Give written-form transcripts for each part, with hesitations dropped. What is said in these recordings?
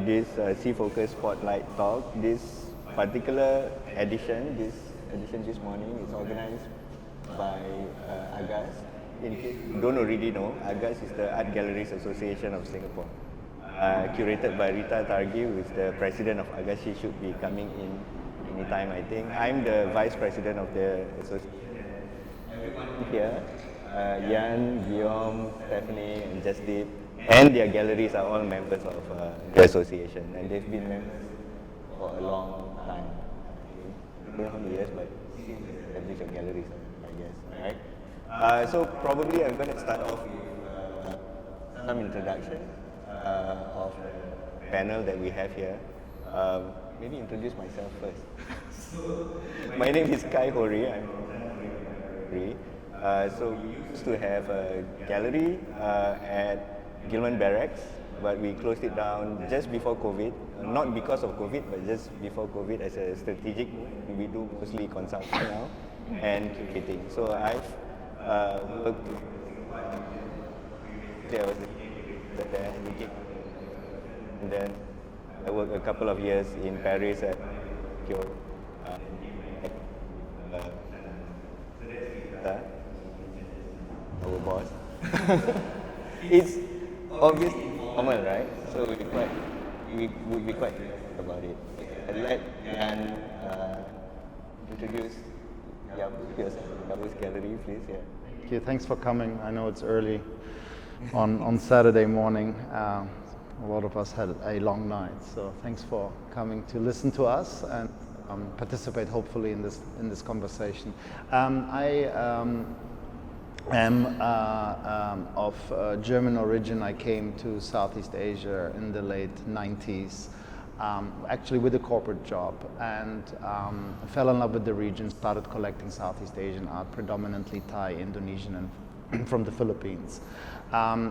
this SEA Spotlight Talk. This particular edition, this morning is organized by AGAS. In case you don't already know, AGAS is the Art Galleries Association of Singapore. Curated by Rita, Targui, who is the president of AGAS. She should be coming in anytime, I think. I'm the vice president of the association. Everyone here, Jan, Guillaume, Stephanie, and Jasdeep, and their galleries are all members of the association, and they've been members for a long time. I don't know how many years, but since the establishment of galleries, I guess, right? So probably I'm going to start off with some introduction of the panel that we have here. Maybe introduce myself first. So, my name is Kai Hori. I'm from Hori. So we used to have a gallery at Guillaume Barracks, but we closed it down just before COVID. Not because of COVID, but just before COVID as a strategic move. We do mostly consulting now and curating. So I've worked with there was there, and then I worked a couple of years in Paris at Kyoto. Our boss. It's obviously formal, right? So we'd be quite about it. I'd let Jan introduce Yavuz Gallery, please. Yeah. Thank you. Thanks for coming. I know it's early on Saturday morning. A lot of us had a long night, so thanks for coming to listen to us and participate hopefully in this conversation. I am of German origin. I came to Southeast Asia in the late 90s, actually with a corporate job, and fell in love with the region, started collecting Southeast Asian art, predominantly Thai, Indonesian, and from the Philippines.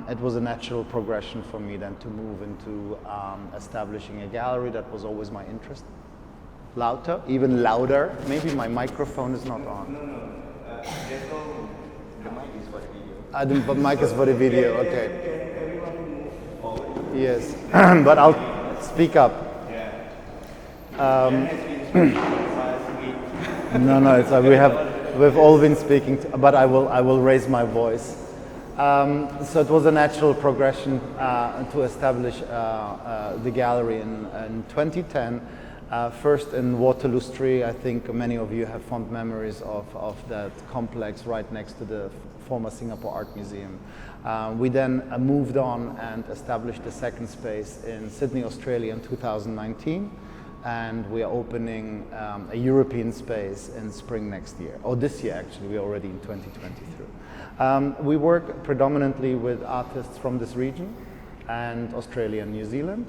It was a natural progression for me then to move into establishing a gallery. That was always my interest. Louder, even louder. Maybe my microphone is not on. No. The mic is for the video. The mic is for the video, okay. Yes, but I'll speak up. No, it's we've all been speaking, but I will raise my voice. So it was a natural progression to establish the gallery in 2010. First in Waterloo Street. I think many of you have fond memories of that complex right next to the former Singapore Art Museum. We then moved on and established the second space in Sydney, Australia in 2019, and we are opening a European space in spring next year, or this year actually. We're already in 2023. We work predominantly with artists from this region and Australia and New Zealand.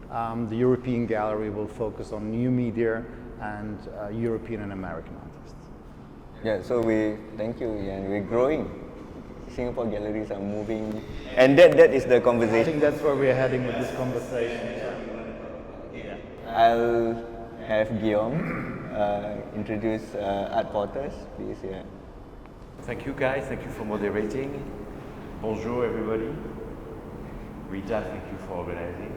The European gallery will focus on new media and European and American artists. Yeah, so thank you, and we're growing. Singapore galleries are moving, and that is the conversation. I think that's where we're heading with this conversation. I'll have Guillaume introduce Art Porters, please. Yeah. Thank you, guys. Thank you for moderating. Bonjour, everybody. Rita, thank you for organizing.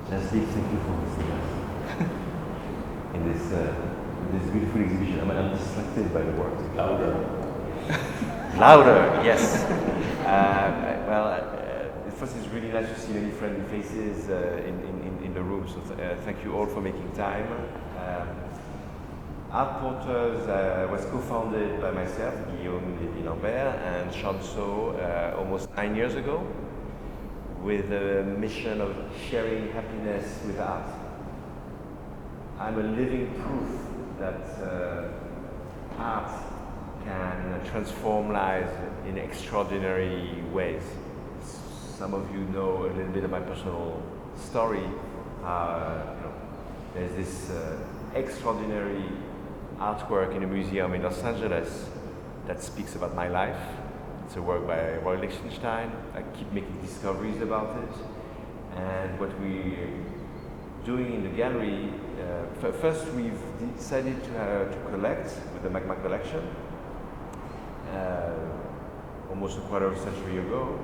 Jasdeep, thank you for hosting us in this beautiful exhibition. I'm distracted by the words. Louder, yes. First, it's really nice to see many friendly faces in the room. So thank you all for making time. Art Porters was co-founded by myself, Guillaume, Levy-Lambert, and Shanso almost 9 years ago, with a mission of sharing happiness with art. I'm a living proof that art can transform lives in extraordinary ways. Some of you know a little bit of my personal story. There's this extraordinary artwork in a museum in Los Angeles that speaks about my life. It's a work by Roy Lichtenstein. I keep making discoveries about it. And what we're doing in the gallery, first we've decided to collect with the Magma collection almost a quarter of a century ago.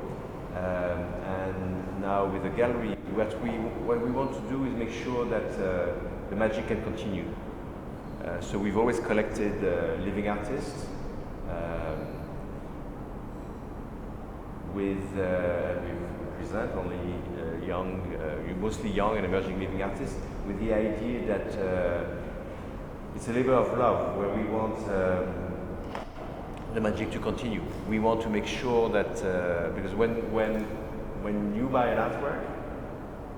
And now with the gallery, what we want to do is make sure that the magic can continue. So we've always collected living artists we present only mostly young and emerging living artists, with the idea that it's a labor of love where we want the magic to continue. We want to make sure that because when you buy an artwork,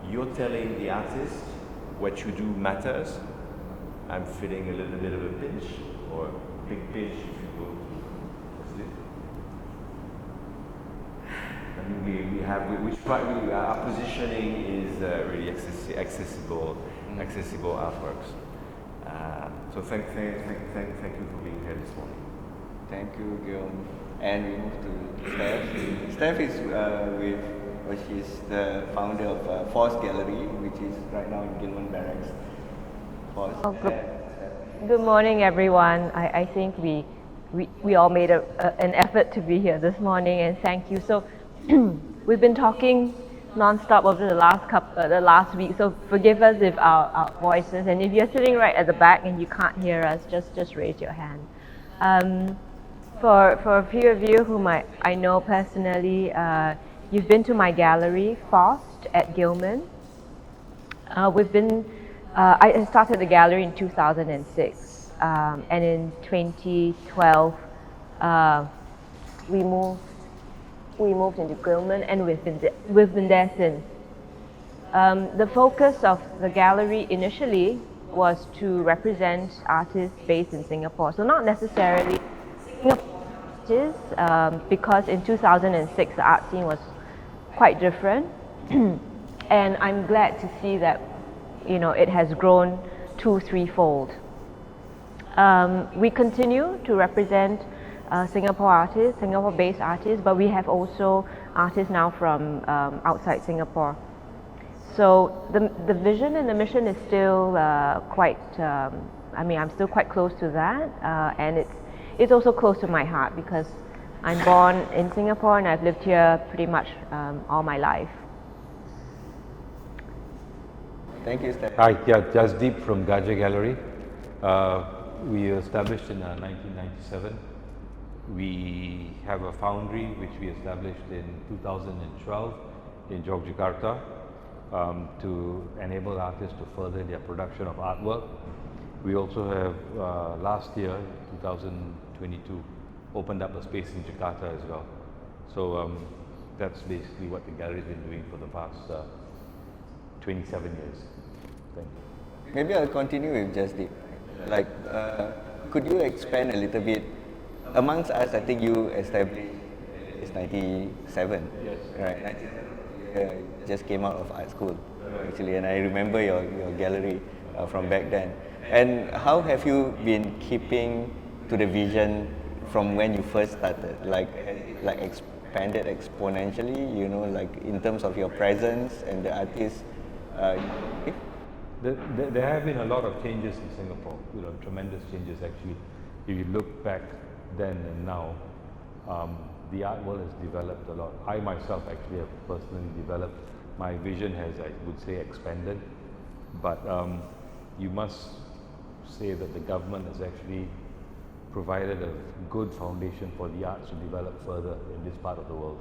you're telling the artist what you do matters. I'm feeling a little bit of a pinch, or a big pinch if you go to it. Our positioning is really accessible artworks. So thank you for being here this morning. Thank you, Guillaume. And we move to Steph. Steph is she's the founder of FOST Gallery, which is right now in Gilman Barracks. FOST. Good morning, everyone. I think we all made an effort to be here this morning, and thank you. So we've been talking non-stop over the last week, so forgive us if our voices, and if you're sitting right at the back and you can't hear us, just raise your hand. For a few of you whom I know personally, you've been to my gallery, FOST, at Gilman. I started the gallery in 2006, and in 2012 we moved into Gilman, and we've been there since. The focus of the gallery initially was to represent artists based in Singapore, so not necessarily Singapore artists, because in 2006 the art scene was quite different, and I'm glad to see that it has grown 2-3-fold. We continue to represent Singapore-based artists, but we have also artists now from outside Singapore. So the vision and the mission is still I'm still quite close to that, and it's also close to my heart because I'm born in Singapore and I've lived here pretty much all my life. Thank you, Steph. Hi, Jasdeep from Gajah Gallery. We established in 1997. We have a foundry which we established in 2012 in Yogyakarta to enable artists to further their production of artwork. We also have last year, 2022, opened up a space in Jakarta as well. So that's basically what the gallery's been doing for the past 27 years. Thank you. Maybe I'll continue with Jasdeep. Could you expand a little bit? Amongst us, I think you established it's 97. Yes. Right. 97. Just came out of art school, actually, and I remember your gallery from back then. And how have you been keeping to the vision from when you first started? Like expanded exponentially, in terms of your presence and the artists. There have been a lot of changes in Singapore, tremendous changes actually. If you look back then and now, the art world has developed a lot. I myself actually have personally developed. My vision has, I would say, expanded, but you must say that the government has actually provided a good foundation for the arts to develop further in this part of the world.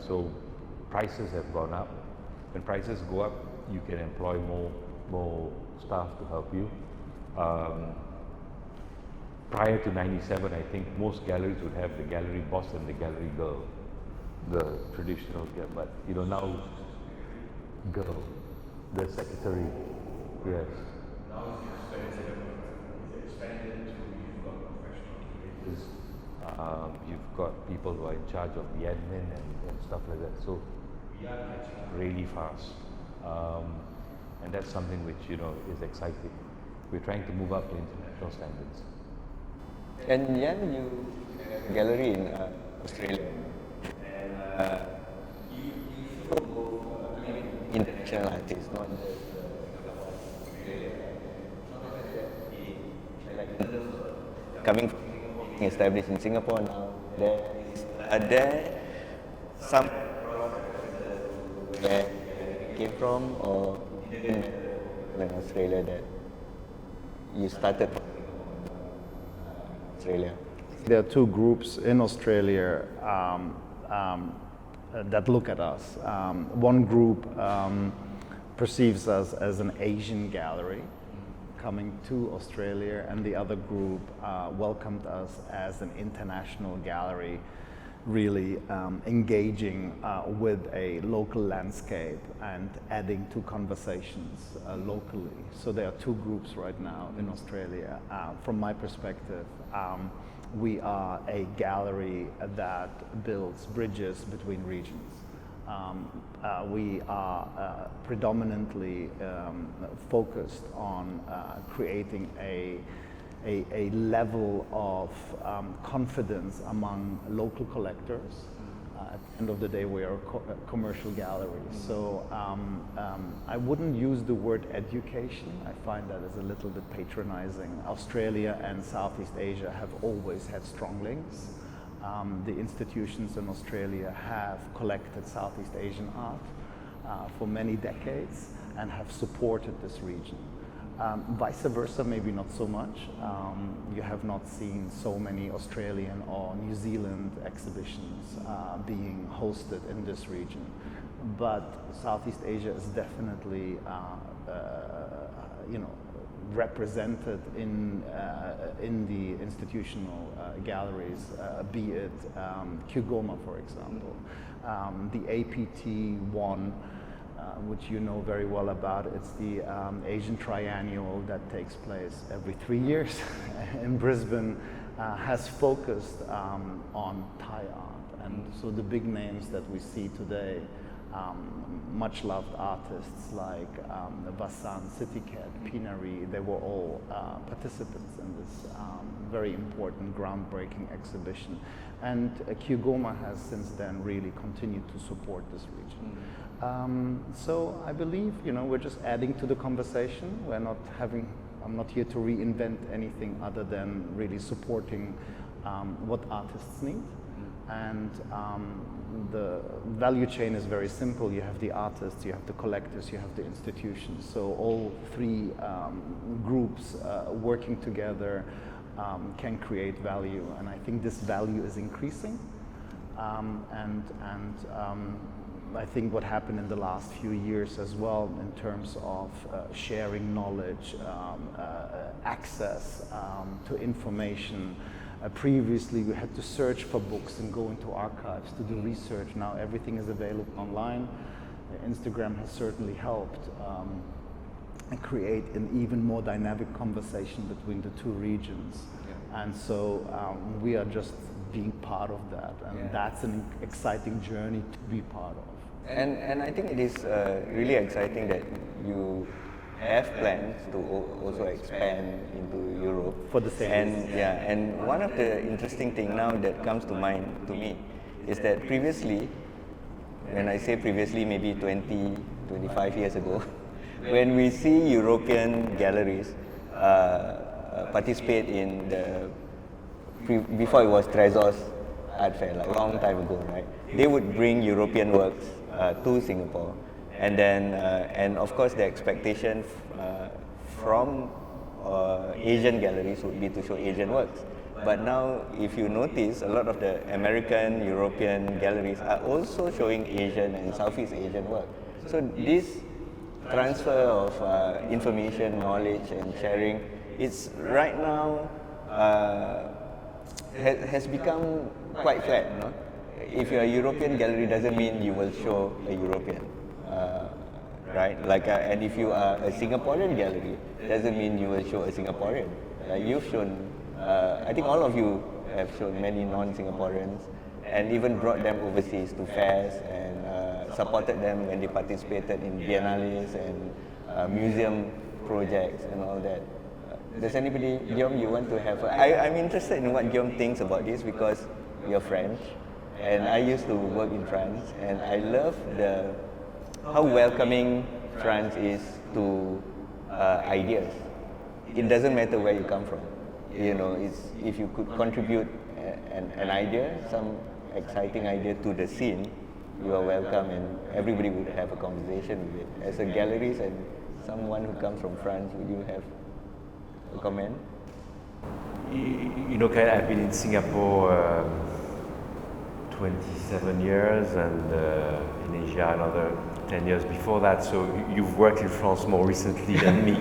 So prices have gone up. When prices go up, you can employ more staff to help you. Prior to 97, I think most galleries would have the gallery boss and the gallery girl, the traditional, but now girl, the secretary, yes. Now it's expanded to you've got professional curators. You've got people who are in charge of the admin and stuff like that. So We are catching up really fast, and that's something which is exciting. We're trying to move up to international standards. And Yan, you have a gallery in Australia, and you show international artists, not just Australia. Coming from established in Singapore now, there some where you came from, or in Australia that you started Australia? There are two groups in Australia that look at us. One group perceives us as an Asian gallery coming to Australia, and the other group welcomed us as an international gallery, really engaging with a local landscape and adding to conversations locally. So there are two groups right now in Australia. From my perspective, we are a gallery that builds bridges between regions. We are predominantly focused on creating a level of confidence among local collectors. At the end of the day, we are a commercial gallery. So I wouldn't use the word education. I find that as a little bit patronizing. Australia and Southeast Asia have always had strong links. The institutions in Australia have collected Southeast Asian art for many decades and have supported this region. Vice versa, maybe not so much. You have not seen so many Australian or New Zealand exhibitions being hosted in this region. But Southeast Asia is definitely, represented in the institutional galleries, be it Kugoma, for example, the APT one. Which you know very well about. It's the Asian Triennial that takes place every 3 years in Brisbane, has focused on Thai art. And so the big names that we see today, much loved artists like Vassan, Sitiket, Pinari, they were all participants in this very important, groundbreaking exhibition. And Kugoma has since then really continued to support this region. So I believe, we're just adding to the conversation. I'm not here to reinvent anything other than really supporting what artists need. And the value chain is very simple. You have the artists, you have the collectors, you have the institutions. So all three groups working together can create value. And I think this value is increasing. I think what happened in the last few years as well in terms of sharing knowledge, access to information. Previously we had to search for books and go into archives to do research. Now everything is available online. Instagram has certainly helped create an even more dynamic conversation between the two regions. Yeah. And so we are just being part of that, and that's an exciting journey to be part of. And I think it is really exciting that you have plans to also expand into Europe. For the same reason. And one of the interesting things now that comes to mind to me is that previously, when I say previously, maybe 20, 25 years ago, when we see European galleries participate in before it was Tresor's art fair, like a long time ago, right? They would bring European works to Singapore, and then and of course the expectation from Asian galleries would be to show Asian works. But now, if you notice, a lot of the American, European galleries are also showing Asian and Southeast Asian work. So this transfer of information, knowledge, and sharing, it's right now has become quite flat. No? If you're a European gallery, doesn't mean you will show a European, right? And if you are a Singaporean gallery, doesn't mean you will show a Singaporean. You've shown, I think all of you have shown many non-Singaporeans, and even brought them overseas to fairs and supported them when they participated in biennales and museum projects and all that. Does anybody, Guillaume, you want to have I'm interested in what Guillaume thinks about this, because you're French and I used to work in France, and I love how welcoming France is to ideas. It doesn't matter where you come from. If you could contribute an idea, some exciting idea to the scene, you are welcome, and everybody would have a conversation with it. As a gallerist and someone who comes from France, would you have a comment? You know, Kyle, I've been in Singapore 27 years, and in Asia another 10 years before that, so you've worked in France more recently than me.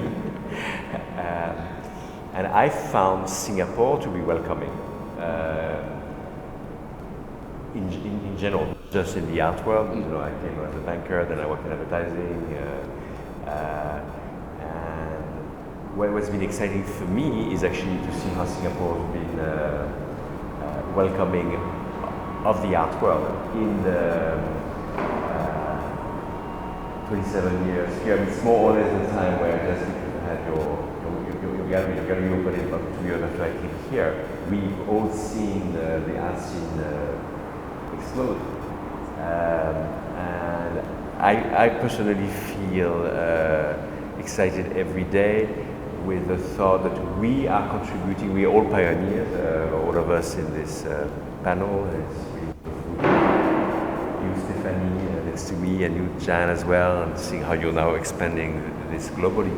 And I found Singapore to be welcoming in general, just in the art world. You know, I came as a banker, then I worked in advertising, and what's been exciting for me is actually to see how Singapore has been welcoming of the art world in the 27 years here. It's more or less the time where just had your gallery opened about 2 years after I came here. We've all seen the art scene explode. And I personally feel excited every day with the thought that we are contributing, we are all pioneers, all of us in this panel. It's really you, Stephanie, next to me, and you, Jan, as well, and seeing how you're now expanding this globally.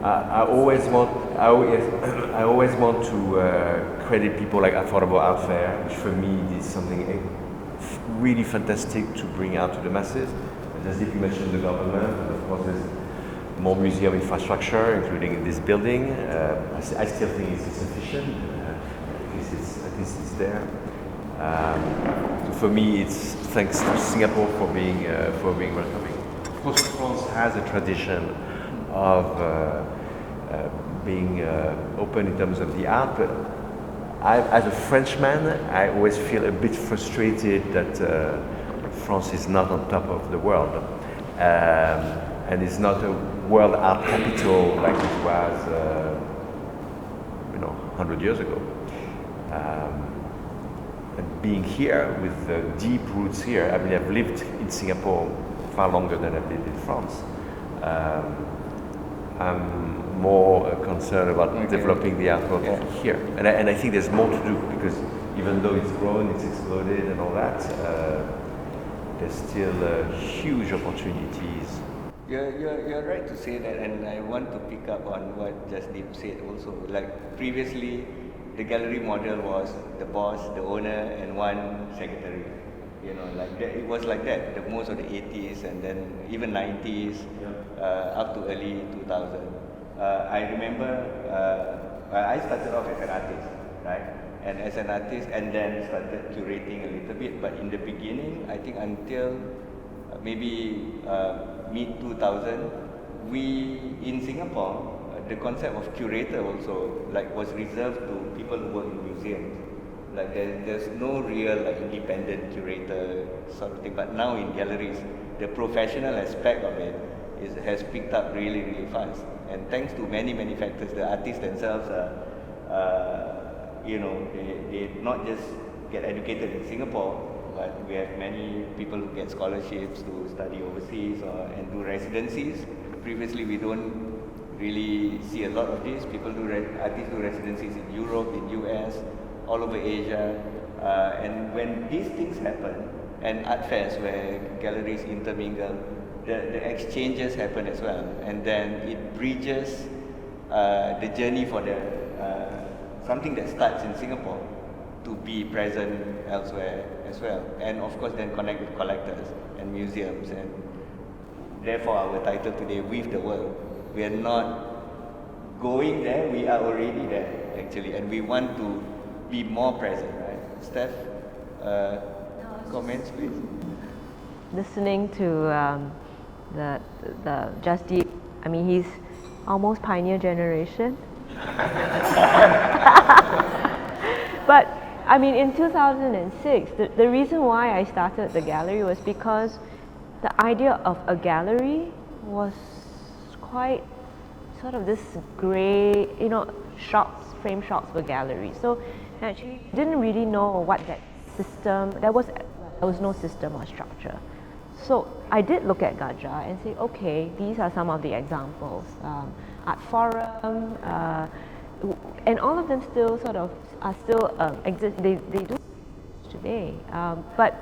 I always want to credit people like Affordable Art Fair, which for me is something really fantastic to bring out to the masses. Jasdeep, you mentioned the government, and of course there's more museum infrastructure, including in this building. I still think it's insufficient. At least it's there. So for me, it's thanks to Singapore for being welcoming. Of course, France has a tradition of being open in terms of the art, but as a Frenchman, I always feel a bit frustrated that France is not on top of the world, and is not a world art capital like it was, 100 years ago. And being here with deep roots here, I mean, I've lived in Singapore far longer than I've lived in France. I'm more concerned about developing the art world here, and I think there's more to do, because even though it's grown, it's exploded, and all that. There's still huge opportunities. You're right to say that, and I want to pick up on what Jasdeep said also. Like previously, the gallery model was the boss, the owner, and one secretary. You know, like that, it was like that. The most of the 80s and then even 90s, up to early 2000. I remember I started off as an artist, right? And as an artist, and then started curating a little bit. But in the beginning, I think until maybe mid 2000, we in Singapore, the concept of curator also was reserved to people who work in museums. Like there's no real independent curator sort of thing. But now in galleries, the professional aspect of it has picked up really, really fast. And thanks to many factors, the artists themselves are. They not just get educated in Singapore, but we have many people who get scholarships to study overseas and do residencies. Previously, we don't really see a lot of this. Artists do residencies in Europe, in US, all over Asia. And when these things happen, and art fairs where galleries intermingle, the exchanges happen as well. And then it bridges the journey for the something that starts in Singapore to be present elsewhere as well, and of course then connect with collectors and museums, and therefore our title today, With the World. We are not going there, we are already there actually, and we want to be more present, right? Steph, comments please. Listening to the Jasdeep, I mean, he's almost pioneer generation. But I mean, in 2006, the reason why I started the gallery was because the idea of a gallery was quite sort of this grey, shops, frame shops were galleries. So actually, didn't really know what that system. There was no system or structure. So I did look at Gajah and say, okay, these are some of the examples. Art Forum, and all of them still sort of are still exist. They do today. But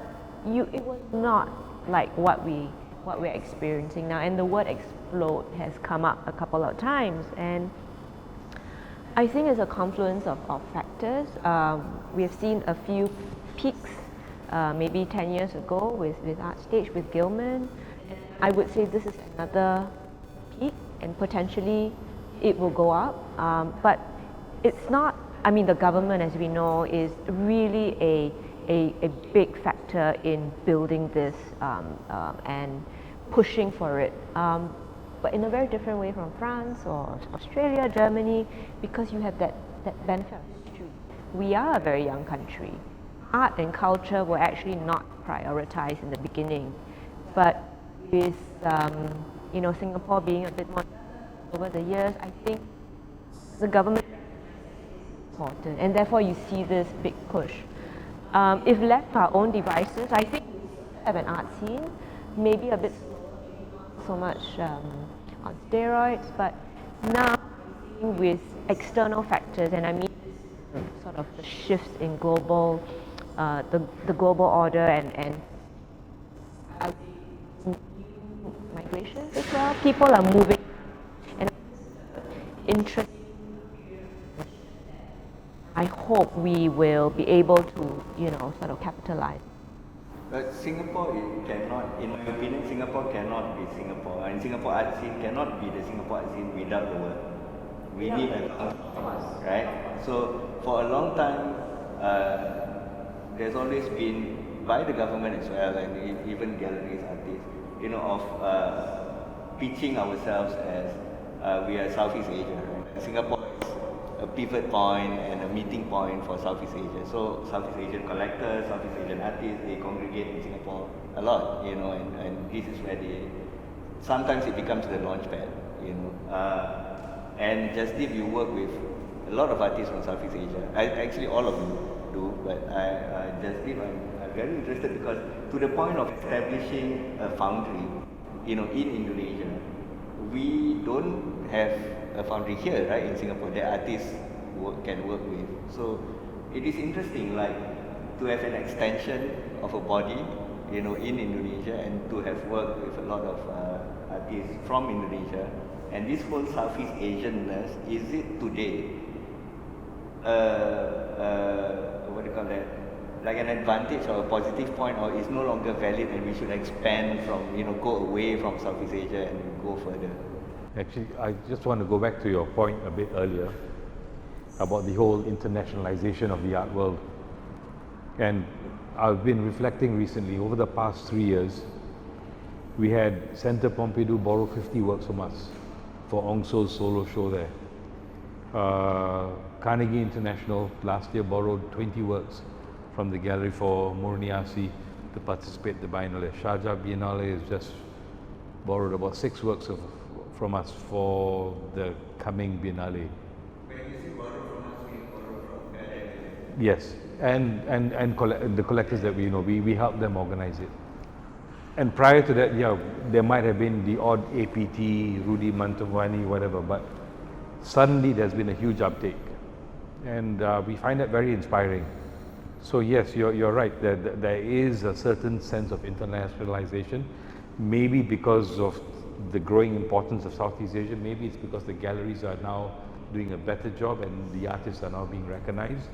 it was not like what we're experiencing now. And the word explode has come up a couple of times, and I think it's a confluence of factors. We have seen a few peaks, maybe 10 years ago with ArtStage, with Guillaume. I would say this is another peak, and potentially it will go up. But it's not, I mean, the government, as we know, is really a big factor in building this and pushing for it. But in a very different way from France or Australia, Germany, because you have that benefit of history. We are a very young country. Art and culture were actually not prioritized in the beginning, but with Singapore being a bit more over the years, I think the government is important, and therefore you see this big push. If left to our own devices, I think we have an art scene, maybe a bit so much on steroids, but now with external factors, and I mean sort of the shifts in global, the global order and migration as well. People are moving, and interest. I hope we will be able to, sort of capitalize. But Singapore, it cannot, in my opinion, Singapore cannot be Singapore, and Singapore art scene cannot be the Singapore art scene without the world. We need a right? So for a long time, there's always been, by the government as well, and even galleries, artists, of pitching ourselves as we are Southeast Asia. Right? Singapore is a pivot point and a meeting point for Southeast Asia. So Southeast Asian collectors, Southeast Asian artists, they congregate in Singapore a lot, and this is where sometimes it becomes the launch pad, and Jasdeep, you work with a lot of artists from Southeast Asia. Actually, all of you do, but Jasdeep, I'm very interested because to the point of establishing a foundry, in Indonesia, we don't have a foundry here, right, in Singapore, that artists can work with. So it is interesting, like, to have an extension of a body, in Indonesia, and to have worked with a lot of artists from Indonesia. And this whole Southeast Asianness, is it today, what do you call that, like an advantage or a positive point, or is no longer valid and we should expand from, go away from Southeast Asia and go further? Actually, I just want to go back to your point a bit earlier about the whole internationalization of the art world. And I've been reflecting recently, over the past 3 years, we had Centre Pompidou borrow 50 works from us for Ong So's solo show there. Carnegie International last year borrowed 20 works from the gallery for Murniasi to participate in the Biennale. Sharjah Biennale has just borrowed about 6 works from us for the coming Biennale. When you say borrow from us, we borrow from Gajah. Yes, and the collectors that we help them organize it. And prior to that, there might have been the odd APT, Rudy Mantovani, whatever, but suddenly there's been a huge uptake. And we find that very inspiring. So yes, you're right, there is a certain sense of internationalization, maybe because of the growing importance of Southeast Asia, maybe it's because the galleries are now doing a better job and the artists are now being recognized.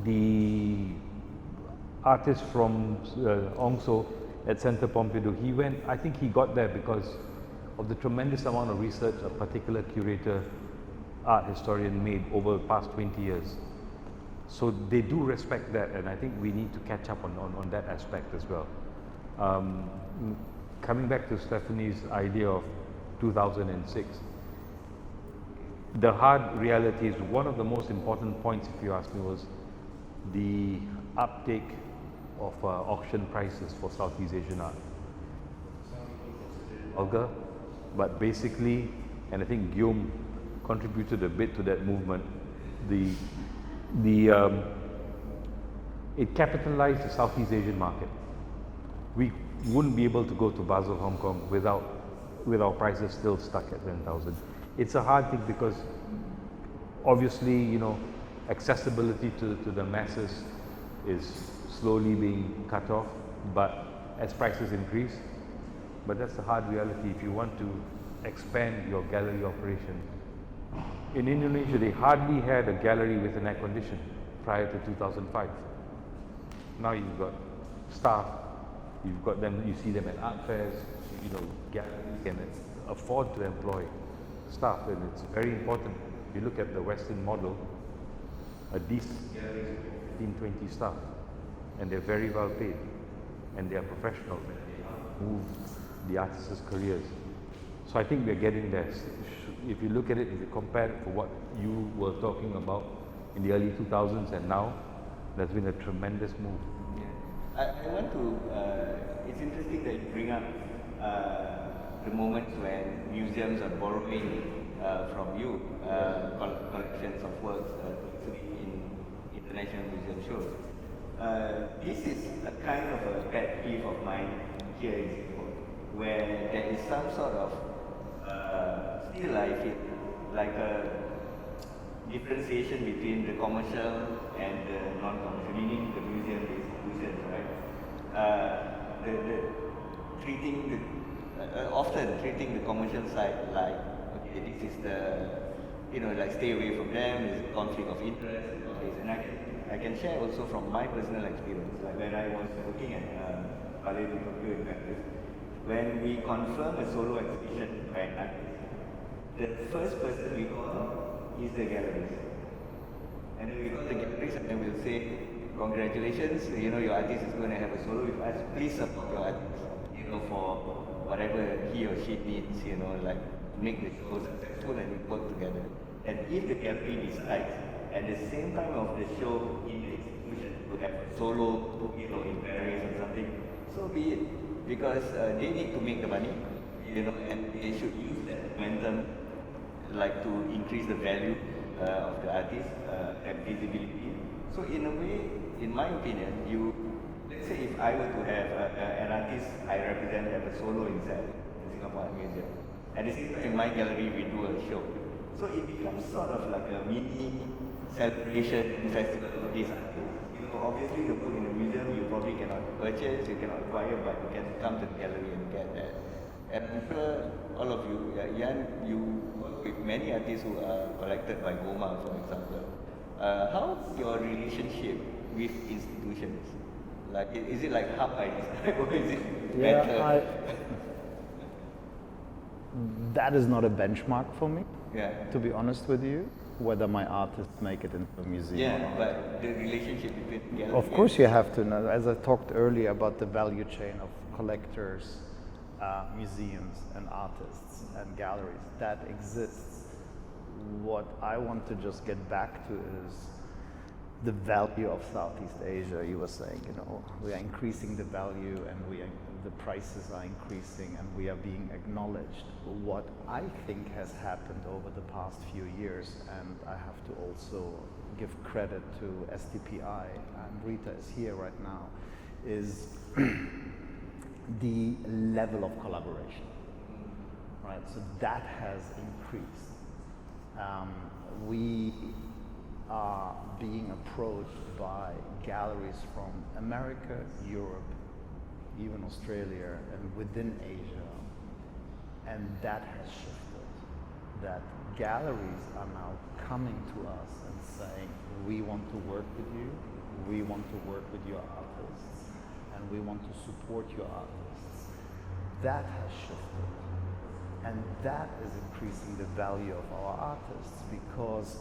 The artist from Ong So at Centre Pompidou, I think he got there because of the tremendous amount of research a particular curator, art historian made over the past 20 years. So they do respect that, and I think we need to catch up on that aspect as well. Coming back to Stephanie's idea of 2006, the hard reality is one of the most important points, if you ask me, was the uptake of auction prices for Southeast Asian art. Vulgar, but basically, and I think Guillaume contributed a bit to that movement, it capitalized the Southeast Asian market. We wouldn't be able to go to Basel, Hong Kong with our prices still stuck at 10,000. It's a hard thing because obviously, accessibility to the masses is slowly being cut off, but as prices increase. But that's the hard reality if you want to expand your gallery operation. In Indonesia, they hardly had a gallery with an air condition prior to 2005. Now you've got staff, you've got them, you see them at art fairs, galleries can afford to employ staff, and it's very important. If you look at the Western model, a decent gallery is 15, 20 staff, and they're very well paid, and they are professionals, and they move the artists' careers. So I think we're getting there. If you look at it, if you compare it for what you were talking about in the early 2000s and now, there's been a tremendous move. I want to, it's interesting that you bring up the moments when museums are borrowing from you collections of works in international museum shows. This is a kind of a pet peeve of mine here in Singapore, where there is some sort of, still I feel, like a differentiation between the commercial and the non-commercial, meaning the museum institutions, right? Often treating the commercial side like, okay, this is the, like stay away from them, there's a conflict of interest, and I can share also from my personal experience, like when I was working at Gajah in Paris, when we confirm a solo exhibition by an artist, the first person we call is the galleries. And then we call the galleries and then we'll say, congratulations, your artist is going to have a solo with us, please support your artist, for whatever he or she needs, like make the show successful and we work together. And if the gallery decides at the same time of the show in the institution to have a solo, in Paris or something, so be it. Because they need to make the money, and they should use that momentum like to increase the value of the artist and visibility. So in a way, in my opinion, let's say if I were to have an artist I represent have a solo in SEAA, the Singapore Art Museum, at the same time in my gallery we do a show. So it becomes sort of like a mini celebration festival for these artists. Obviously the book in the museum you probably cannot purchase, you cannot acquire, but you can come to the gallery and get that. And I'm sure all of you, Yan, you work with many artists who are collected by Goma, for example. How's your relationship with institutions? Like, is it like how I describe, or is it better? That is not a benchmark for me, to be honest with you, whether my artists make it into a museum. Yeah, but the relationship between galleries. Of course you have to know, as I talked earlier about the value chain of collectors, museums and artists and galleries, that exists. What I want to just get back to is the value of Southeast Asia. You were saying, we are increasing the value and the prices are increasing and we are being acknowledged. What I think has happened over the past few years, and I have to also give credit to STPI, and Rita is here right now, is the level of collaboration, right? So that has increased. We are being approached by galleries from America, Europe, even Australia, and within Asia, and that has shifted. That galleries are now coming to us and saying, we want to work with you, we want to work with your artists, and we want to support your artists. That has shifted. And that is increasing the value of our artists, because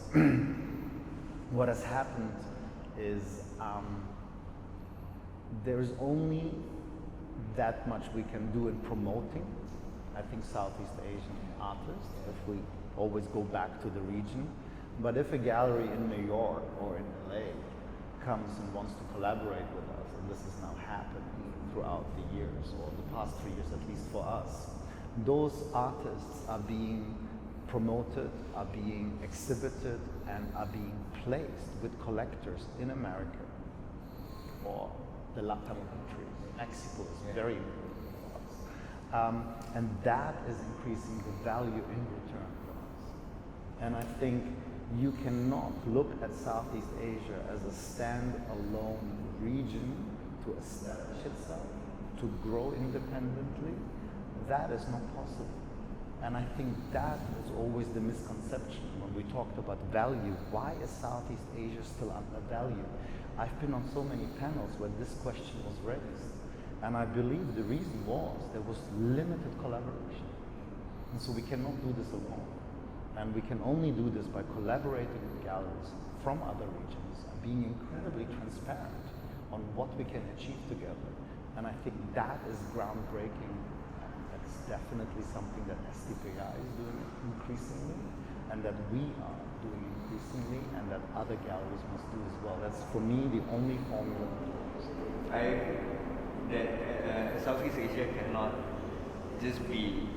what has happened is there's only that much we can do in promoting, I think, Southeast Asian artists, if we always go back to the region. But if a gallery in New York or in LA comes and wants to collaborate with us, and this is now happening throughout the years, or the past 3 years at least for us, those artists are being promoted, are being exhibited, and are being placed with collectors in America or the Latin countries. Mexico is very important for us. And that is increasing the value in return for us. And I think You cannot look at Southeast Asia as a standalone region to establish itself, to grow independently. That is not possible. And I think that is always the misconception when we talked about value. Why is Southeast Asia still undervalued? I've been on so many panels where this question was raised. And I believe the reason was there was limited collaboration. And so we cannot do this alone. And we can only do this by collaborating with galleries from other regions and being incredibly transparent on what we can achieve together. And I think that is groundbreaking. That's definitely something that STPI is doing increasingly, and that we are doing increasingly, and that other galleries must do as well. That's, for me, the only formula. Southeast Asia cannot just be,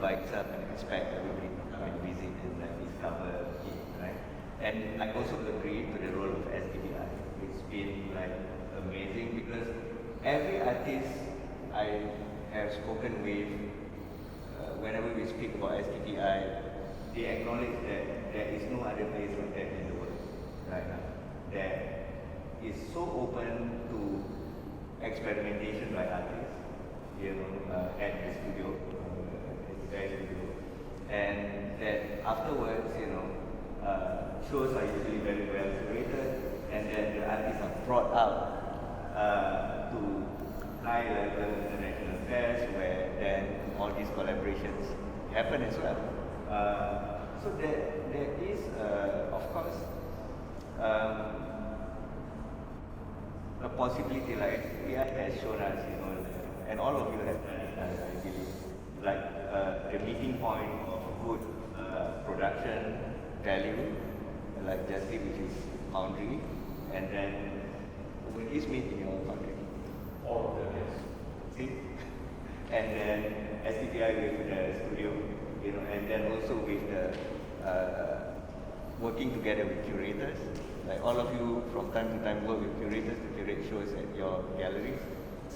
by itself and expect everybody to come and visit and discover it, right? And I also agree to the role of STPI. It's been amazing because every artist I have spoken with, whenever we speak about STPI, they acknowledge that there is no other place like that in the world right now that is so open to experimentation by artists, at the studio, STPI studio, and that afterwards, shows are usually very well curated, and then the artists are brought out to high-level international fairs where then all these collaborations happen as well. So there is, of course, a possibility like STPI has shown us, and all of you have done it, I believe, the meeting point of good production value, like Jasdeep, which is foundry, and then when is meet in your foundry? All of them, yes. See? And then STPI with the studio, and then also with the working together with curators. Like all of you from time to time work with curators to curate shows at your galleries.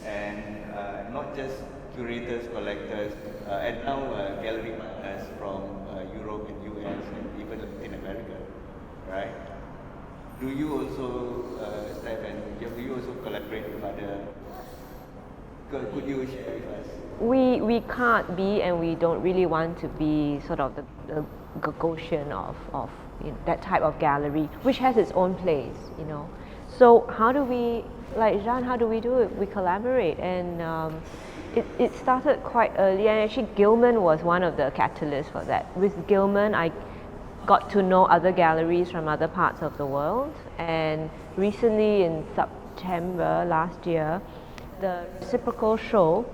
And not just curators, collectors, and now gallery partners from Europe and US and even Latin America, right? Do you also, Steph and Guillaume, do you also collaborate with other? Could you share with us? We can't be, and we don't really want to be sort of the Gagosian of that type of gallery, which has its own place, So how do we, like Jean, how do we do it? We collaborate, and it started quite early, and actually Guillaume was one of the catalysts for that. With Guillaume, I got to know other galleries from other parts of the world, and recently in September last year, the reciprocal show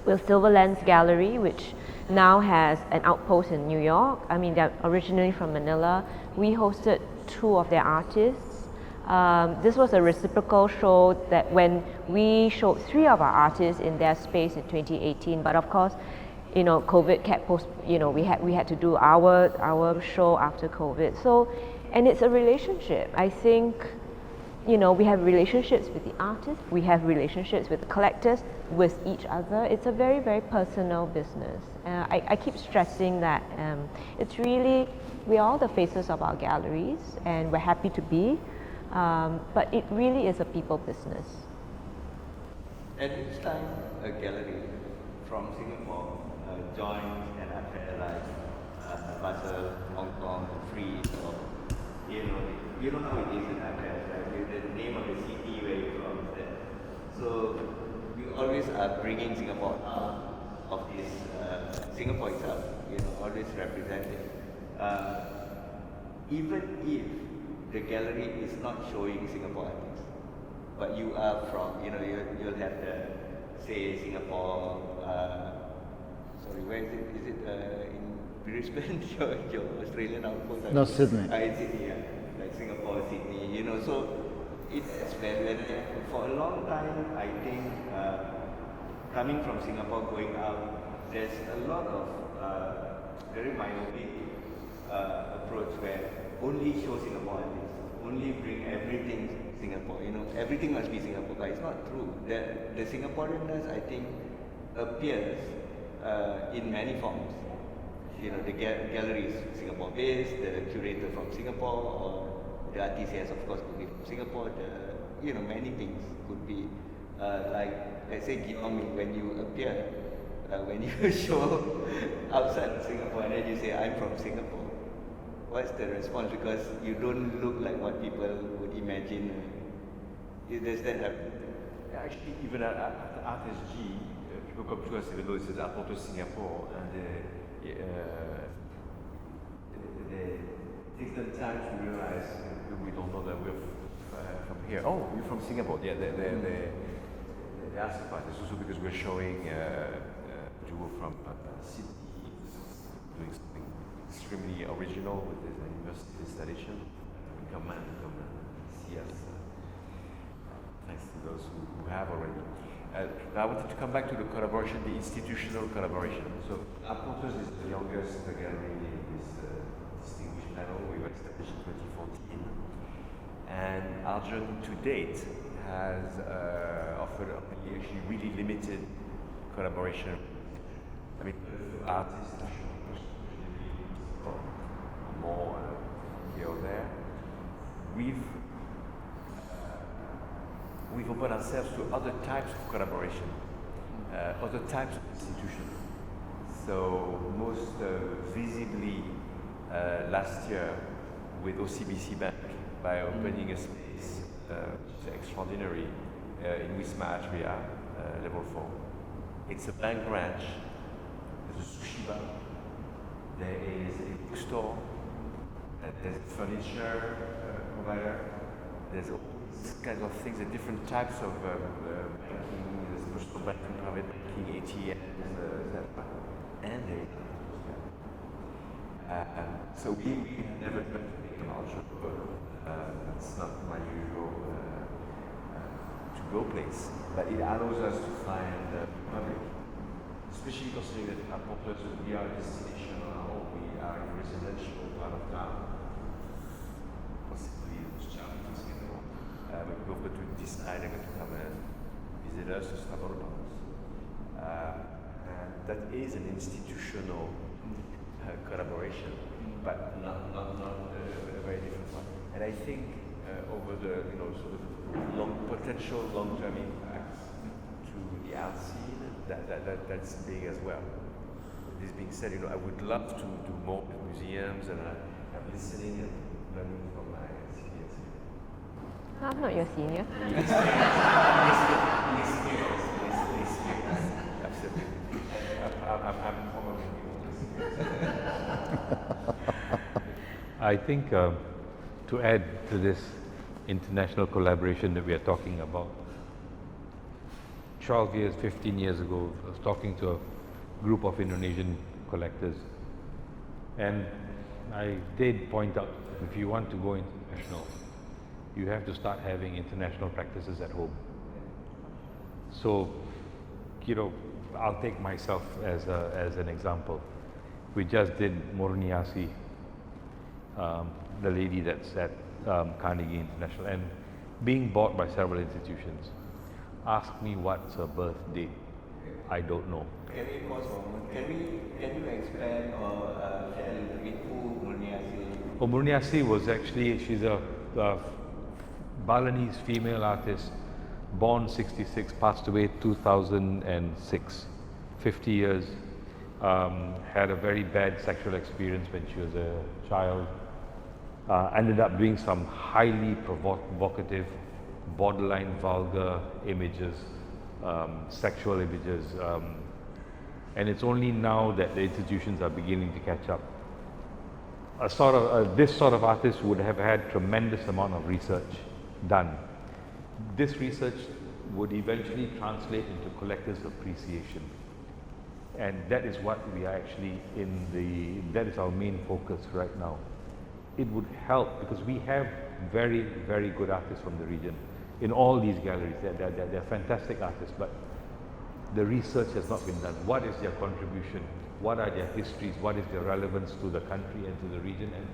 with Silver Lens Gallery, which now has an outpost in New York. I mean, they're originally from Manila. We hosted 2 of their artists. This was a reciprocal show that when we showed 3 of our artists in their space in 2018, but of course, COVID kept we had to do our show after COVID. So, and it's a relationship. I think, we have relationships with the artists, we have relationships with the collectors, with each other. It's a very, very personal business. I keep stressing that it's really, we're all the faces of our galleries, and we're happy to be, but it really is a people business. And each time a gallery from Singapore joins an affair like Basel, Hong Kong, Freeze, or you know how it is in affairs, right? The name of the city where you're from is there. So we always are bringing Singapore out of this Singapore itself, always represented. Even if the gallery is not showing Singapore artists, but you are from, you'll have the, say, Singapore, sorry, where is it? Is it in Brisbane, your Australian outpost? No, Sydney. In Sydney, yeah. Like Singapore, Sydney, so it has been, for a long time, I think, coming from Singapore, going out, there's a lot of very myopic approach where only show Singapore artists, only bring everything Singapore, everything must be Singapore, but it's not true. The Singaporeanness, I think, appears in many forms. the gallery is Singapore-based, the curator from Singapore, or the artist, yes, of course, could be from Singapore. Many things could be like, let's say, Guillaume, when you appear, when you show outside Singapore, and then you say, I'm from Singapore. What's the response? Because you don't look like what people would imagine. Does that happen? Actually, even at SG, people come to us even though it says Apporteur Singapore, and they take the time to realize we don't know that we're from here. Oh, you're from Singapore. Yeah, they ask about this also because we're showing duo from Sydney doing something extremely original with this university installation. Come and see us. Thanks to those who have already. Now I wanted to come back to the collaboration, the institutional collaboration. So Apporteurs is the youngest gallery in this distinguished panel. We were established in 2014. And Arjun to date has offered actually really limited collaboration. I mean, artists, more here or there. We've opened ourselves to other types of collaboration, other types of institutions. So most visibly last year with OCBC Bank by opening a space which is extraordinary in Wisma Atria, level 4. It's a bank branch, there's a sushi bar, there is a bookstore, there's a furniture provider, there's all these kinds of things, the different types of banking, there's personal banking, private banking, ATMs, etc. And they so we never tried to make an ultra that's not my usual to-go place, but it allows us to find the public, especially considering that Apporteurs, we are a destination on our own, we are in a residential part of town. Possibly those challenges, but we hope to decide to come and visit us to stumble upon us. And that is an institutional collaboration, but not a very different one. And I think over the sort of potential long-term impacts to the art scene, that's big as well. This being said, I would love to do more with museums, and I'm listening and learning from my seniors. I'm not your senior. Absolutely. I'm probably I think to add to this international collaboration that we are talking about, 12 years, 15 years ago, I was talking to a group of Indonesian collectors, and I did point out, if you want to go international, you have to start having international practices at home. So, I'll take myself as an example. We just did Murniasi, the lady that's at Carnegie International, and being bought by several institutions. Ask me what's her birth date. I don't know. Can we pause for a moment? Can you expand or share a little bit who Murniasi? Murniasi was actually, she's a Balinese female artist, born 66, passed away 2006, 50 years. Had a very bad sexual experience when she was a child. Ended up doing some highly provocative, borderline vulgar images, sexual images. And it's only now that the institutions are beginning to catch up. This sort of artist would have had tremendous amount of research done. This research would eventually translate into collectors' appreciation. And that is what we are actually that is our main focus right now. It would help because we have very, very good artists from the region in all these galleries. They're fantastic artists, but the research has not been done. What is their contribution? What are their histories? What is their relevance to the country and to the region and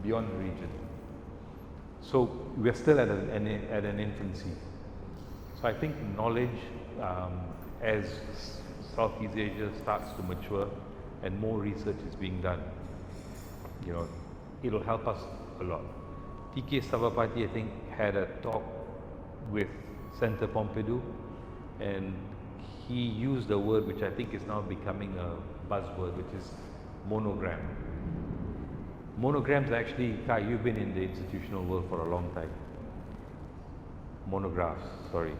beyond the region? So we're still at an infancy. So I think knowledge, as Southeast Asia starts to mature, and more research is being done, it'll help us a lot. TK Stavapati, I think, had a talk with Centre Pompidou, and he used a word which I think is now becoming a buzzword, which is monogram. Monograms actually, Kai, you've been in the institutional world for a long time. Monographs, sorry.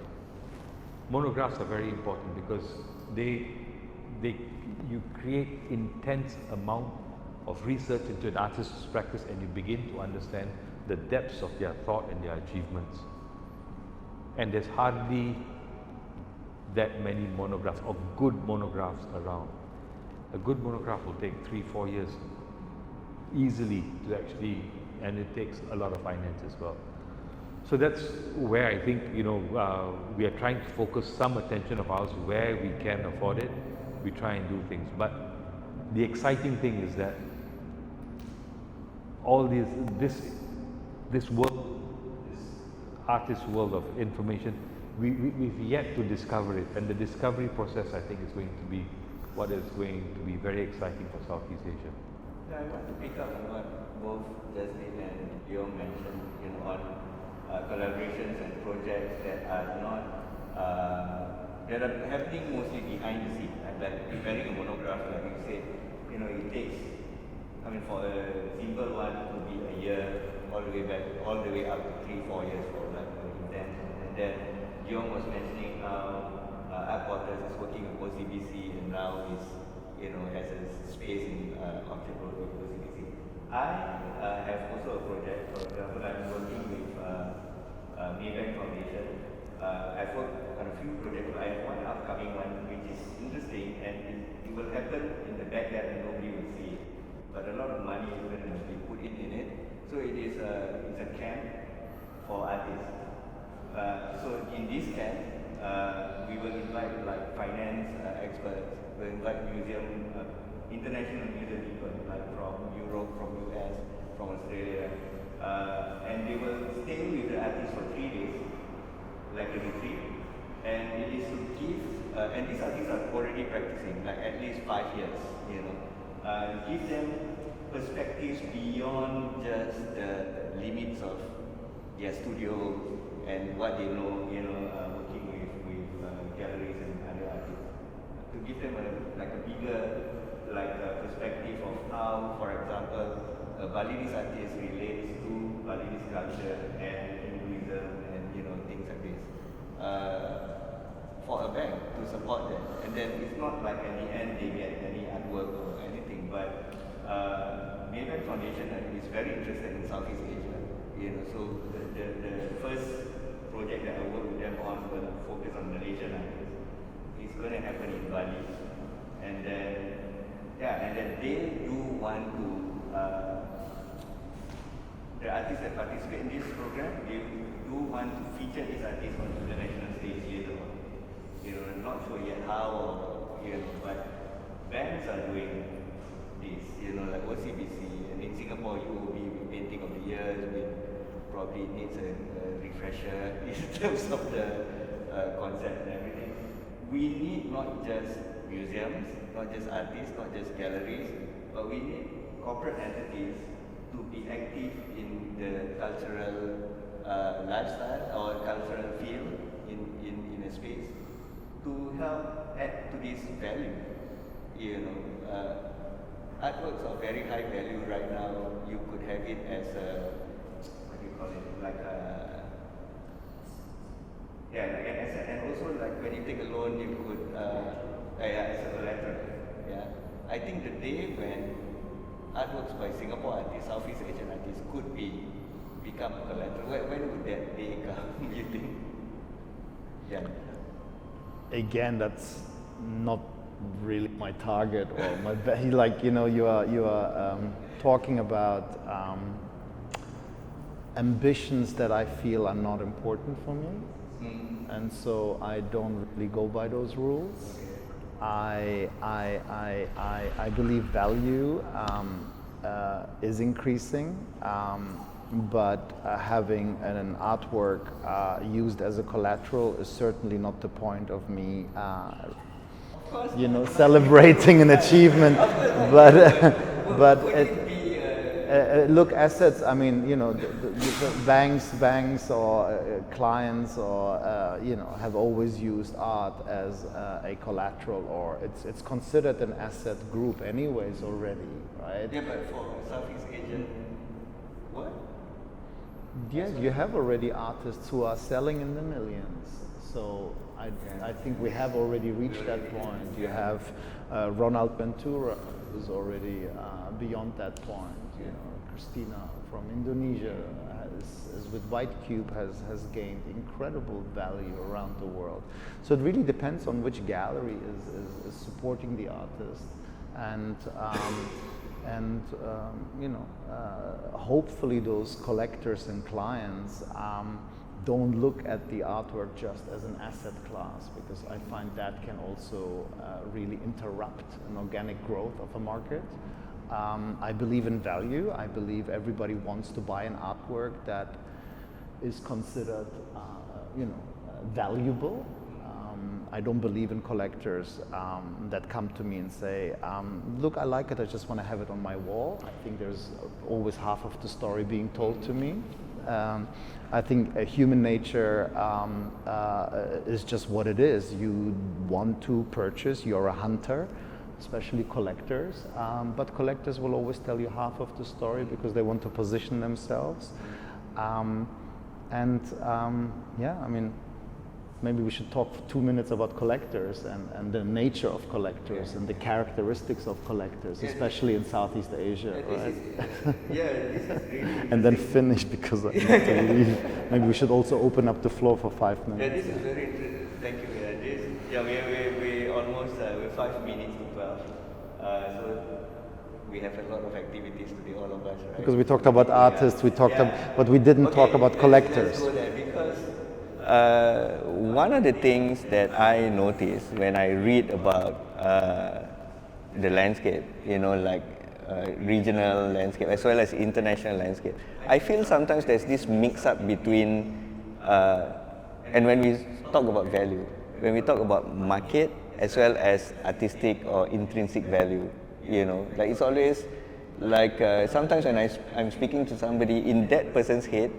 Monographs are very important because you create intense amount of research into an artist's practice, and you begin to understand the depths of their thought and their achievements. And there's hardly that many monographs or good monographs around. A good monograph will take 3-4 years easily to actually, and it takes a lot of finance as well. So that's where I think, we are trying to focus some attention of ours where we can afford it. We try and do things. But the exciting thing is that all this world, this artist world of information, we've yet to discover it. And the discovery process, I think, is going to be what is going to be very exciting for Southeast Asia. Yeah, I want to pick up on what both Jasdeep and Guillaume mentioned, on collaborations and projects that are not that are happening mostly behind the scenes. Like preparing a monograph, like you said, it takes. For a simple one, it would be a year, all the way up to 3-4 years for like intense. And then Guillaume was mentioning how Art Porters is working with OCBC, and now is has a space in Orchard Road with OCBC. I have also a project. For example, I'm working with Maybank Foundation. I've worked on a few projects. I have one upcoming one which is interesting, and it will happen in the backyard and nobody will see it. But a lot of money is going to be put in it. So it's a camp for artists. So in this camp, we will invite like finance experts, we'll invite international museum people like from Europe, from US, from Australia, and they will stay with the artists for 3 days, like a retreat. And it is to give, and these artists are already practicing, like at least 5 years, give them perspectives beyond just the limits of their studio and what they know, working with galleries and other artists. To give them a bigger perspective of how, for example, a Balinese artist relates to Balinese culture and Hinduism and things like this. For a bank to support them, and then it's not like at the end they get any artwork or anything, but Maybank Foundation is very interested in Southeast Asia. So the first project that I work with them on will focus on Malaysian artists. It's going to happen in Bali, and then they do want to. The artists that participate in this program, they do want to feature these artists on the international stage later on. Not sure yet how, but bands are doing this, like OCBC, and in Singapore, UOB, Painting of the Year, probably needs a refresher in terms of the concept and everything. We need not just museums, not just artists, not just galleries, but we need corporate entities to be active in the cultural lifestyle or cultural field in a space to help add to this value. Artworks are very high value right now. You could have it as a, what do you call it, like a, and also like when you take a loan, you could, as a collateral. Yeah, I think the day when artworks by Singapore artists, Southeast Asian artists could become a collateral, when would that day come, you think? Yeah. Again, that's not really my target or my you are talking about ambitions that I feel are not important for me, and so I don't really go by those rules. I believe value is increasing, but having an artwork used as a collateral is certainly not the point of me you know, celebrating an achievement, but look, assets. I mean, you know, the banks or clients or you know, have always used art as a collateral, or it's considered an asset group anyways already, right? Yeah, but for Southeast Asian, what? Yeah, you have already artists who are selling in the millions. So I think we have already reached that point. You have Ronald Ventura, who's already beyond that point. You know, Christina from Indonesia is with White Cube has gained incredible value around the world. So it really depends on which gallery is supporting the artist, and you know, hopefully those collectors and clients don't look at the artwork just as an asset class, because I find that can also really interrupt an organic growth of a market. I believe in value. I believe everybody wants to buy an artwork that is considered, you know, valuable. I don't believe in collectors that come to me and say, look, I like it, I just want to have it on my wall. I think there's always half of the story being told to me. I think human nature is just what it is. You want to purchase, you're a hunter, especially collectors, but collectors will always tell you half of the story because they want to position themselves. Yeah, I mean, maybe we should talk for 2 minutes about collectors and the nature of collectors and the characteristics of collectors, especially in Southeast Asia, right? This is really And then finish, because I need to leave. Maybe we should also open up the floor for 5 minutes. Yeah, this is very interesting. Thank you. We almost we're 5 minutes to 12. So we have a lot of activities today, all of us, right? Because we talked about artists, we talked about, but we didn't talk about collectors. Let's go there, because one of the things that I notice when I read about the landscape, you know, like regional landscape as well as international landscape, I feel sometimes there's this mix-up between, and when we talk about value, when we talk about market as well as artistic or intrinsic value, you know, like it's always like sometimes when I'm speaking to somebody, in that person's head,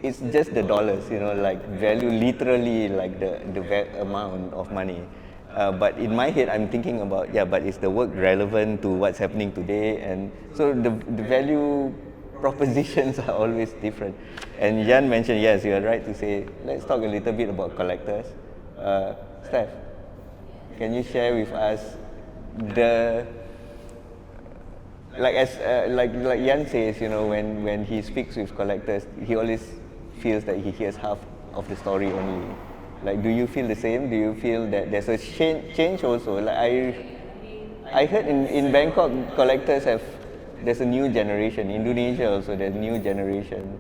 it's just the dollars, you know, like value literally like the amount of money. But in my head, I'm thinking about, yeah, but is the work relevant to what's happening today? And so the value propositions are always different. And Jan mentioned, yes, you're right to say, let's talk a little bit about collectors. Steph, can you share with us the, like Jan says, you know, when he speaks with collectors, he always feels that he hears half of the story only. Like, do you feel the same? Do you feel that there's a change also? Like I heard in Bangkok, collectors there's a new generation. Indonesia also, there's a new generation.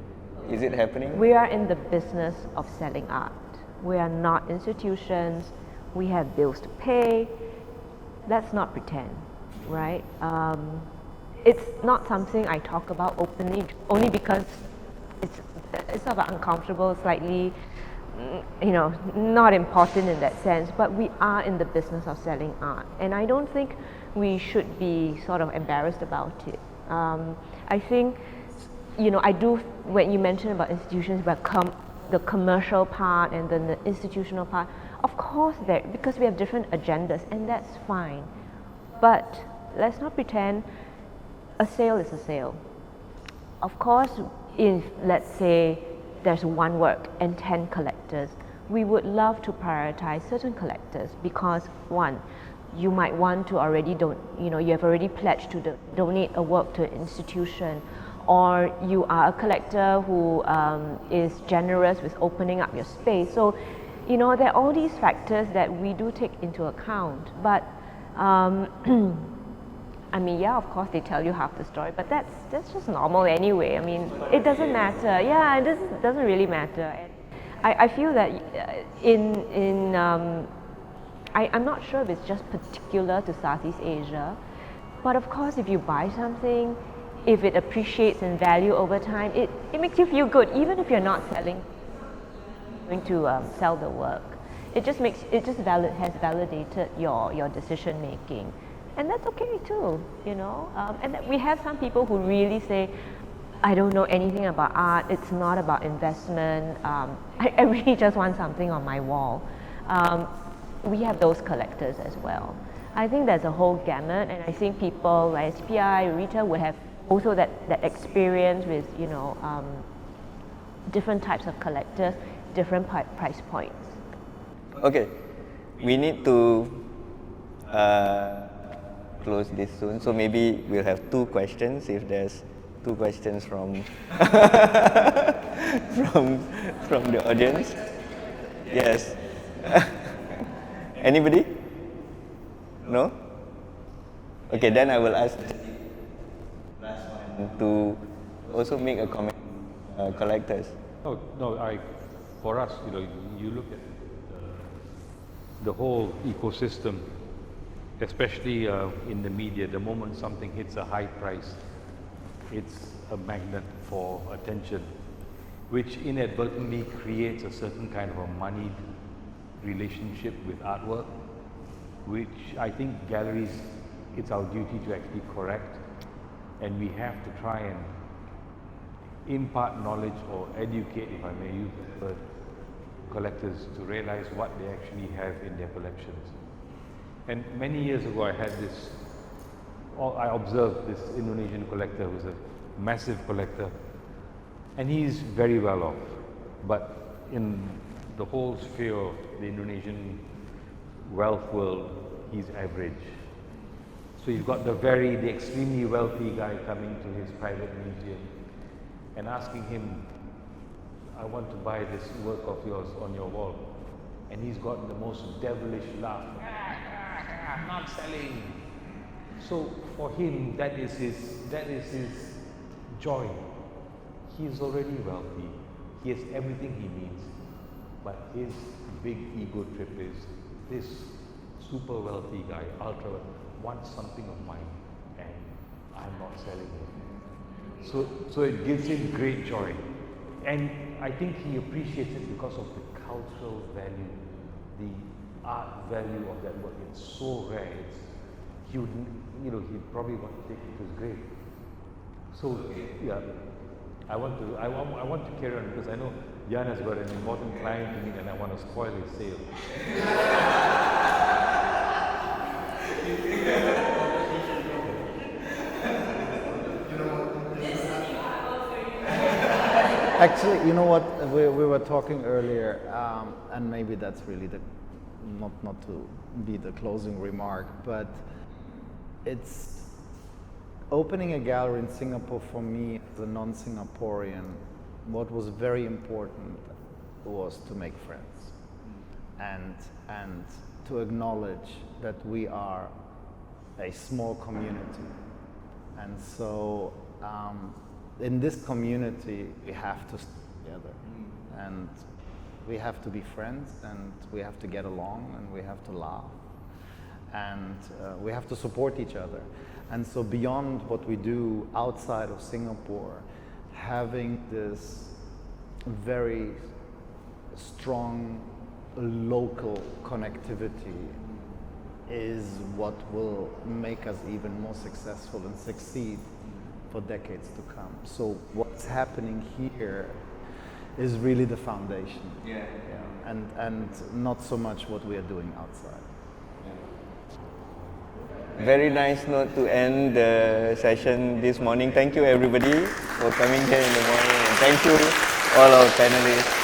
Is it happening? We are in the business of selling art. We are not institutions. We have bills to pay. Let's not pretend, right? It's not something I talk about openly, only because it's sort of uncomfortable, slightly, you know, not important in that sense, but we are in the business of selling art, and I don't think we should be sort of embarrassed about it. I think, you know, I do, when you mentioned about institutions, about the commercial part and then the institutional part, of course, because we have different agendas, and that's fine, but let's not pretend a sale is a sale. Of course, if, let's say, there's one work and 10 collectors, we would love to prioritize certain collectors because, one, you might want to already you have already pledged to donate a work to an institution, or you are a collector who is generous with opening up your space. So, you know, there are all these factors that we do take into account, but I mean, yeah, of course they tell you half the story, but that's just normal anyway. I mean, it doesn't matter. Yeah, it doesn't really matter. And I feel that I'm not sure if it's just particular to Southeast Asia, but of course, if you buy something, if it appreciates in value over time, it makes you feel good, even if you're not going to sell the work. it just has validated your decision making, and that's okay too, you know. And we have some people who really say, I don't know anything about art, it's not about investment, I really just want something on my wall. We have those collectors as well. I think there's a whole gamut, and I think people like STPI, Rita would have also that experience with, you know, different types of collectors, different price points. Okay, we need to close this soon, so maybe we'll have 2 questions if there's 2 questions from from the audience. Yes. Anybody? No? Okay, then I will ask last one to also make a comment. Collectors. No, for us, you know, you look at the whole ecosystem, especially in the media. The moment something hits a high price, it's a magnet for attention, which inadvertently creates a certain kind of a moneyed relationship with artwork, which I think galleries, it's our duty to actually correct, and we have to try and impart knowledge or educate, if I may use the word, collectors to realize what they actually have in their collections. And many years ago I observed this Indonesian collector who's a massive collector, and he's very well off, but in the whole sphere of the Indonesian wealth world, he's average. So you've got the extremely wealthy guy coming to his private museum and asking him, I want to buy this work of yours on your wall. And he's got the most devilish laugh. I'm not selling. So for him, that is his joy. He's already wealthy. He has everything he needs. But his big ego trip is this super wealthy guy, ultra, wants something of mine, and I'm not selling it. So it gives him great joy, and I think he appreciates it because of the cultural value, the art value of that work. It's so rare. He'd probably want to take it to his grave. So yeah, I want to carry on because I know Jan has got an important client to meet, and I want to spoil his sale. Actually, you know what, we were talking earlier, and maybe that's really not to be the closing remark, but it's opening a gallery in Singapore for me as a non-Singaporean. What was very important was to make friends and to acknowledge that we are a small community, and so in this community we have to stay together, and we have to be friends, and we have to get along, and we have to laugh, and we have to support each other. And so beyond what we do outside of Singapore, having this very strong local connectivity is what will make us even more successful and succeed for decades to come. So what's happening here is really the foundation. Yeah. And not so much what we are doing outside. Very nice note to end the session this morning. Thank you everybody for coming here in the morning, and thank you all our panelists.